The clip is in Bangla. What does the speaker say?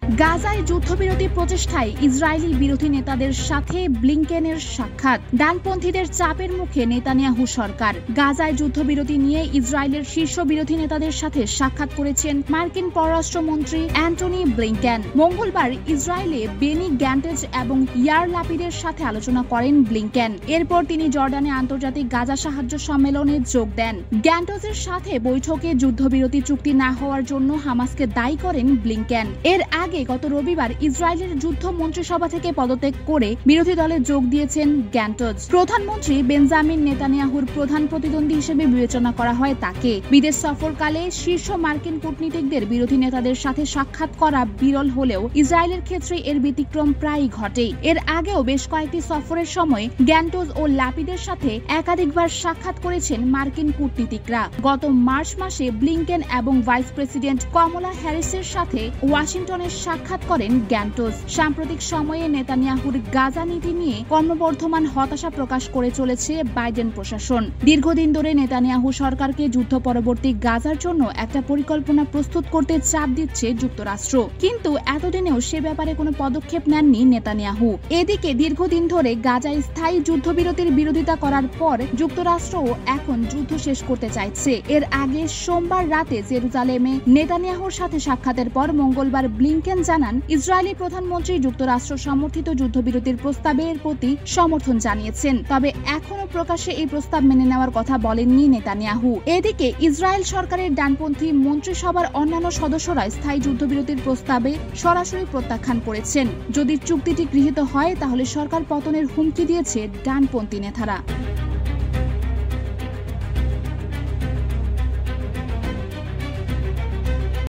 গাজায় যুদ্ধবিরতি প্রচেষ্টায় ইসরায়েলি বিরোধী নেতাদের সাথে ব্লিংকেনের সাক্ষাৎ। ডানপন্থীদের চাপের মুখে নেতানিয়াহু সরকার। গাজায় যুদ্ধবিরতি নিয়ে ইসরায়েলের শীর্ষ বিরোধী নেতাদের সাথে সাক্ষাৎ করেছেন মার্কিন পররাষ্ট্রমন্ত্রী অ্যান্টনি ব্লিংকেন। মঙ্গলবার ইসরায়েলে বেনি গ্যান্টেজ এবং ইয়ার লাপিডের সাথে আলোচনা করেন ব্লিংকেন। এরপর তিনি জর্ডানে আন্তর্জাতিক গাজা সাহায্য সম্মেলনে যোগ দেন। গ্যান্টেজের সাথে বৈঠকে যুদ্ধবিরতি চুক্তি না হওয়ার জন্য হামাসকে দায়ী করেন ব্লিংকেন। এর আগে গত রবিবার ইসরায়েলের যুদ্ধ মন্ত্রিসভা থেকে পদত্যাগ করে বিরোধী দলে যোগ দিয়েছেন গ্যান্টেজ। প্রধানমন্ত্রী বেঞ্জামিন নেতানিয়াহুর প্রধান প্রতিদ্বন্দ্বী হিসেবে বিবেচনা করা হয় তাকে। বিদেশ সফরকালে শীর্ষ মার্কিন কূটনীতিকদের বিরোধী নেতাদের সাথে সাক্ষাৎ করা বিরল হলেও ইসরায়েলের ক্ষেত্রে এর ব্যতিক্রম প্রায়ই ঘটে। এর আগেও বেশ কয়েকটি সফরের সময় গ্যান্টেজ ও লাপিডের সাথে একাধিকবার সাক্ষাৎ করেছেন মার্কিন কূটনীতিকরা। গত মার্চ মাসে ব্লিংকেন এবং ভাইস প্রেসিডেন্ট কমলা হ্যারিসের সাথে ওয়াশিংটনে সাক্ষাৎ করেন গ্যান্টেজ। সাম্প্রতিক সময়ে নেতানিয়াহুর গাজা নীতি নিয়ে ক্রমবর্ধমান হতাশা প্রকাশ করে চলেছে বাইডেন প্রশাসন। দীর্ঘদিন ধরে নেতানিয়াহু সরকারকে যুদ্ধ পরবর্তী গাজার জন্য একটা পরিকল্পনা প্রস্তুত করতে চাপ দিচ্ছে যুক্তরাষ্ট্র, কিন্তু এতদিনেও সে ব্যাপারে কোনো পদক্ষেপ নেননি নেতানিয়াহু। এদিকে দীর্ঘদিন ধরে গাজায় স্থায়ী যুদ্ধবিরতির বিরোধিতা করার পর যুক্তরাষ্ট্রও এখন যুদ্ধ শেষ করতে চাইছে। এর আগে সোমবার রাতে জেরুজালেমে নেতানিয়াহুর সাথে সাক্ষাতের পর মঙ্গলবার ব্লিংকেন জানান, ইসরায়েলি প্রধানমন্ত্রী যুক্তরাষ্ট্র সমর্থিত যুদ্ধবিরতির প্রস্তাবের প্রতি সমর্থন জানিয়েছেন, তবে এখনো প্রকাশ্যে এই প্রস্তাব মেনে নেওয়ার কথা বলেননি নেতানিয়াহু। এদিকে ইসরায়েল সরকারের ডানপন্থী মন্ত্রিসভার অন্যান্য সদস্যরা স্থায়ী যুদ্ধবিরতির প্রস্তাবে সরাসরি প্রত্যাখ্যান করেছেন। যদি চুক্তিটি গৃহীত হয় তাহলে সরকার পতনের হুমকি দিয়েছে ডানপন্থী নেতারা।